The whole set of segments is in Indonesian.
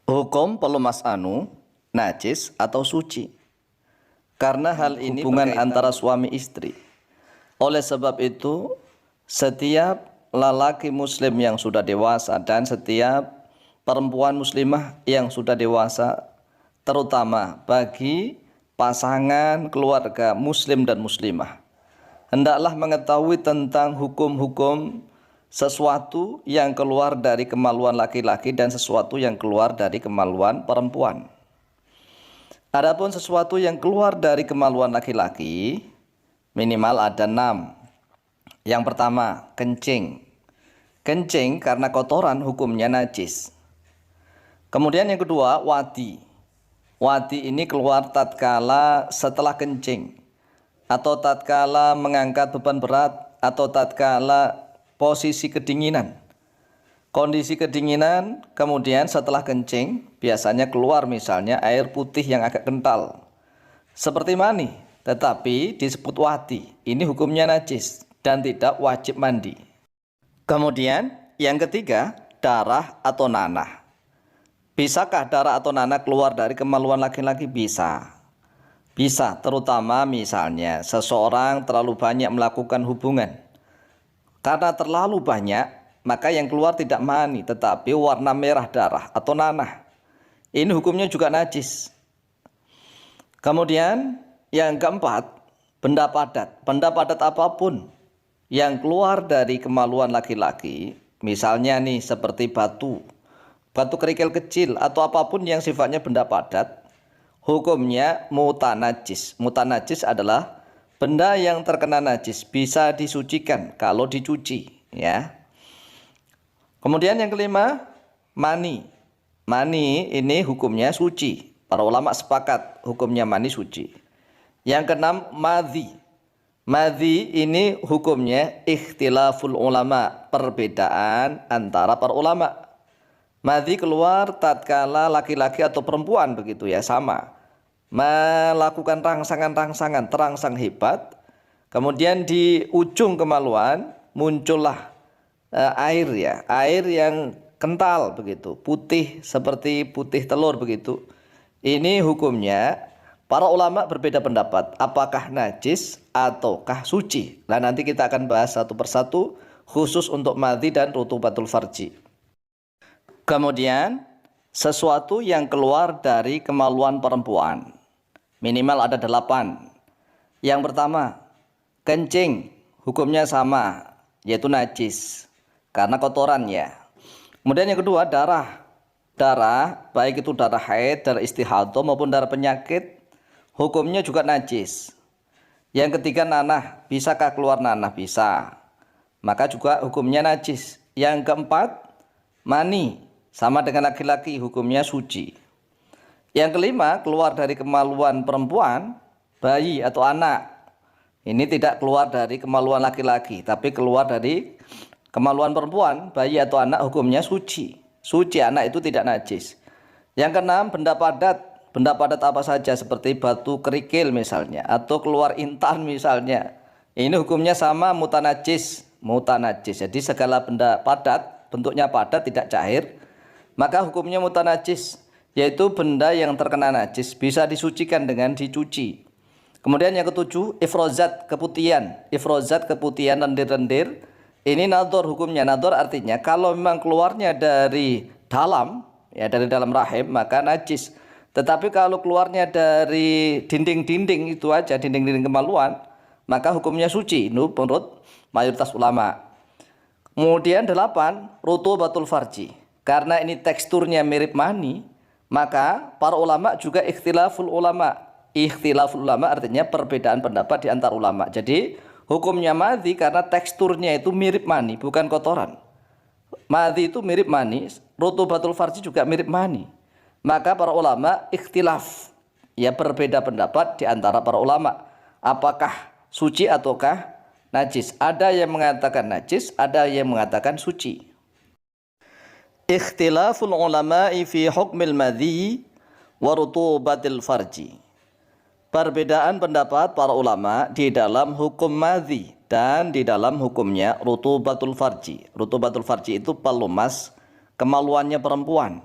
Hukum pelumas anu, najis atau suci. Karena hal ini hubungan antara suami istri. Oleh sebab itu, setiap lelaki muslim yang sudah dewasa dan setiap perempuan muslimah yang sudah dewasa, terutama bagi pasangan keluarga muslim dan muslimah, hendaklah mengetahui tentang hukum-hukum sesuatu yang keluar dari kemaluan laki-laki dan sesuatu yang keluar dari kemaluan perempuan. Adapun sesuatu yang keluar dari kemaluan laki-laki minimal ada 6. Yang pertama, kencing. Kencing karena kotoran hukumnya najis. Kemudian yang kedua, wadi. Wadi ini keluar tatkala setelah kencing, atau tatkala mengangkat beban berat, atau tatkala posisi kedinginan. Kondisi kedinginan, kemudian setelah kencing, biasanya keluar misalnya air putih yang agak kental. Seperti mani, tetapi disebut wadi. Ini hukumnya najis dan tidak wajib mandi. Kemudian yang ketiga, darah atau nanah. Bisakah darah atau nanah keluar dari kemaluan laki-laki? Bisa. Bisa, terutama misalnya seseorang terlalu banyak melakukan hubungan. Karena terlalu banyak, maka yang keluar tidak mani, tetapi warna merah darah atau nanah. Ini hukumnya juga najis. Kemudian yang keempat, benda padat. Benda padat apapun yang keluar dari kemaluan laki-laki, misalnya nih seperti batu kerikil kecil atau apapun yang sifatnya benda padat, hukumnya mutanajis. Mutanajis adalah benda yang terkena najis, bisa disucikan kalau dicuci, ya. Kemudian yang kelima, mani. Mani ini hukumnya suci. Para ulama sepakat hukumnya mani suci. Yang keenam, madhi. Madhi ini hukumnya ikhtilaful ulama, perbedaan antara para ulama. Madhi keluar tatkala laki-laki atau perempuan begitu ya, sama. Melakukan rangsangan-rangsangan, terangsang hebat. Kemudian di ujung kemaluan muncullah air ya, air yang kental begitu, putih seperti putih telur begitu. Ini hukumnya para ulama berbeda pendapat, apakah najis ataukah suci. Nah, nanti kita akan bahas satu persatu khusus untuk madhi dan rutubatul farji. Kemudian sesuatu yang keluar dari kemaluan perempuan minimal ada 8. Yang pertama, kencing, hukumnya sama, yaitu najis karena kotorannya. Kemudian yang kedua, darah. Darah, baik itu darah haid, darah istihadah maupun darah penyakit, hukumnya juga najis. Yang ketiga, nanah. Bisakah keluar nanah? Bisa. Maka juga hukumnya najis. Yang keempat, mani. Sama dengan laki-laki, hukumnya suci. Yang kelima, keluar dari kemaluan perempuan, bayi atau anak. Ini tidak keluar dari kemaluan laki-laki, tapi keluar dari kemaluan perempuan, bayi atau anak, hukumnya suci. Suci, anak itu tidak najis. Yang keenam, benda padat. Benda padat apa saja, seperti batu kerikil misalnya, atau keluar intan misalnya. Ini hukumnya sama, mutanajis. Mutanajis, jadi segala benda padat, bentuknya padat, tidak cair, maka hukumnya mutanajis, yaitu benda yang terkena najis, bisa disucikan dengan dicuci. Kemudian yang ketujuh, ifrozat, keputihan. Ifrozat, keputihan, lendir-lendir. Ini nador hukumnya. Nador artinya kalau memang keluarnya dari dalam, ya dari dalam rahim, maka najis. Tetapi kalau keluarnya dari dinding-dinding itu aja, dinding-dinding kemaluan, maka hukumnya suci. Ini menurut mayoritas ulama. Kemudian 8, rutubatul farji. Karena ini teksturnya mirip mani, maka para ulama juga ikhtilaful ulama. Ikhtilaful ulama artinya perbedaan pendapat di antar ulama. Jadi hukumnya madhi karena teksturnya itu mirip mani, bukan kotoran. Madhi itu mirip mani, rutubatul farji juga mirip mani. Maka para ulama ikhtilaf, ya berbeda pendapat di antara para ulama. Apakah suci ataukah najis? Ada yang mengatakan najis, ada yang mengatakan suci. Ikhtilaful ulama'i fi hukmil madhi wa rutubatil farji. Perbedaan pendapat para ulama di dalam hukum madhi dan di dalam hukumnya rutubatul farji. Rutubatul farji itu pelumas kemaluannya perempuan.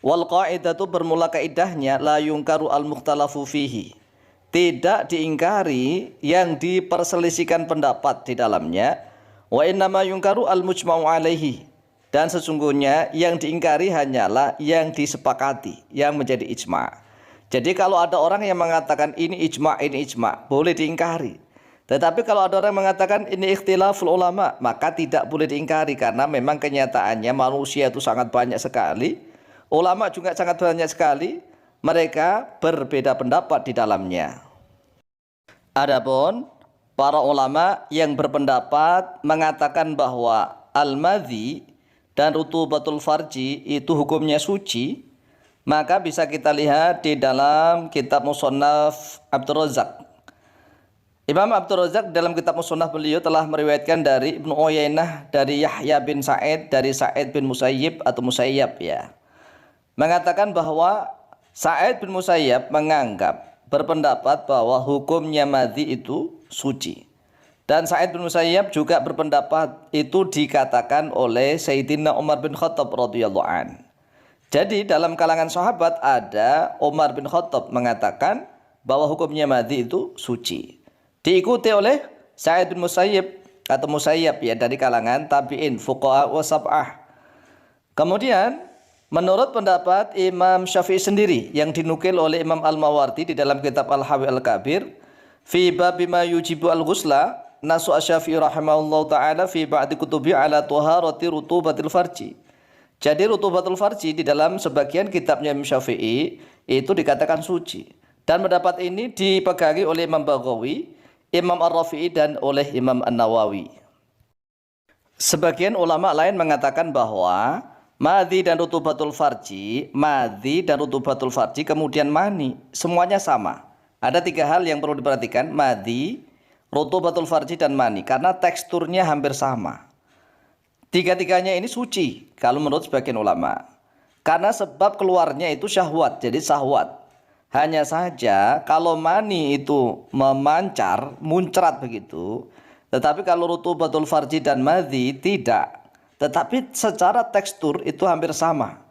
Wal qaidatu bermula kaidahnya la yungkaru al mukhtalafu fihi. Tidak diingkari yang diperselisihkan pendapat di dalamnya. Wa innama yungkaru al mujma'u alaihi. Dan sesungguhnya yang diingkari hanyalah yang disepakati, yang menjadi ijma'. Jadi kalau ada orang yang mengatakan ini ijma', boleh diingkari. Tetapi kalau ada orang yang mengatakan ini ikhtilaful ulama, maka tidak boleh diingkari karena memang kenyataannya manusia itu sangat banyak sekali, ulama juga sangat banyak sekali, mereka berbeda pendapat di dalamnya. Adapun para ulama yang berpendapat mengatakan bahwa al-madhi dan rutubatul farji itu hukumnya suci, maka bisa kita lihat di dalam kitab Musannaf Abdur Razzaq. Imam Abdur Razzaq dalam kitab Musannaf beliau telah meriwayatkan dari Ibnu Uyainah, dari Yahya bin Sa'id, dari Sa'id bin Musayyib atau Musayyab ya, mengatakan bahwa Sa'id bin Musayyab menganggap berpendapat bahwa hukumnya madhi itu suci. Dan Sa'id bin Musayyab juga berpendapat itu dikatakan oleh Sayyidina Umar bin Khattab radhiyallahu an. Jadi dalam kalangan sahabat ada Umar bin Khattab mengatakan bahwa hukumnya madhi itu suci. Diikuti oleh Sa'id bin Musayyib atau Musayyab ya dari kalangan tabi'in, fuqaha wa sab'ah. Kemudian menurut pendapat Imam Syafi'i sendiri yang dinukil oleh Imam Al-Mawardi di dalam kitab Al-Hawi Al-Kabir, fi bab bima yujibu al-ghusla, nasu asy-Syafi'i rahimahullahu taala fi ba'di kutubi ala taharati rutubatil farji. Jadi rutubatul farji di dalam sebagian kitabnya Imam Syafi'i itu dikatakan suci. Dan pendapat ini dipegangi oleh Imam Baghawi, Imam Ar-Rafi'i dan oleh Imam An-Nawawi. Sebagian ulama lain mengatakan bahwa madhi dan rutubatul farji kemudian mani, semuanya sama. Ada 3 hal yang perlu diperhatikan, madhi, rutubatul farji dan mani, karena teksturnya hampir sama. Tiga-tiganya ini suci kalau menurut sebagian ulama, karena sebab keluarnya itu syahwat, jadi syahwat. Hanya saja kalau mani itu memancar, muncrat begitu, tetapi kalau rutubatul farji dan madhi tidak, tetapi secara tekstur itu hampir sama.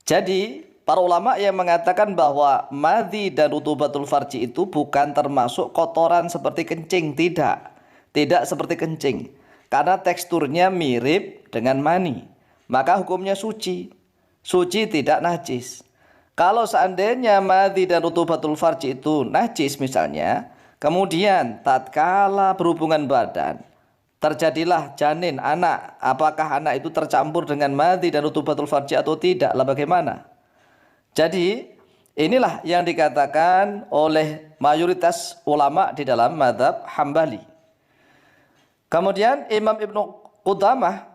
Jadi para ulama yang mengatakan bahwa madhi dan rutubatul farji itu bukan termasuk kotoran seperti kencing, tidak seperti kencing, karena teksturnya mirip dengan mani, maka hukumnya suci tidak najis. Kalau seandainya madhi dan rutubatul farji itu najis misalnya, kemudian tatkala berhubungan badan terjadilah janin anak, apakah anak itu tercampur dengan madhi dan rutubatul farji atau tidak, lah bagaimana? Jadi inilah yang dikatakan oleh mayoritas ulama di dalam mazhab Hambali. Kemudian Imam Ibnu Qudamah,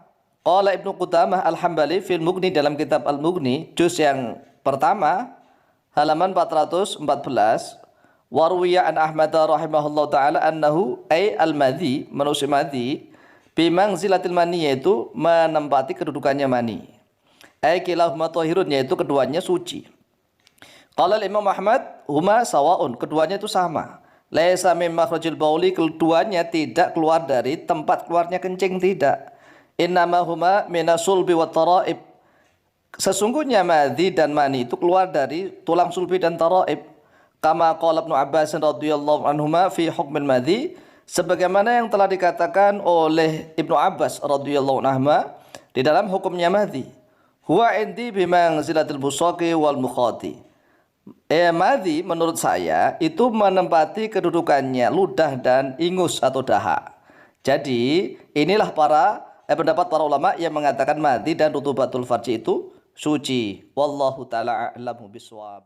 Ibnu Qudamah Al-Hambali fil Mughni dalam kitab Al-Mughni juz yang pertama halaman 414, warwiya an Ahmad rahimahullah taala annahu ay al-madhi, manusia madhi bimangzilatil mani, yaitu menempati kedudukannya mani. Kilahuma thahirun, yaitu keduanya suci. Qala Imam Ahmad huma sawaun, keduanya itu sama. Laisa min makhrajil bauli, keduanya tidak keluar dari tempat keluarnya kencing, tidak. Innama huma minasulbi wat taraib, sesungguhnya madhi dan mani itu keluar dari tulang sulbi dan taraib. Kama qala Ibnu Abbas radhiyallahu anhuma fi hukmil madhi, sebagaimana yang telah dikatakan oleh Ibnu Abbas radhiyallahu anhuma di dalam hukumnya madhi. Huwa indi bimangzilatil busaqi wal mukhati. Madhi menurut saya itu menempati kedudukannya ludah dan ingus atau dahak. Jadi inilah pendapat para ulama yang mengatakan madhi dan rutubatul farji itu suci. Wallahu taala a'lamu bishawab.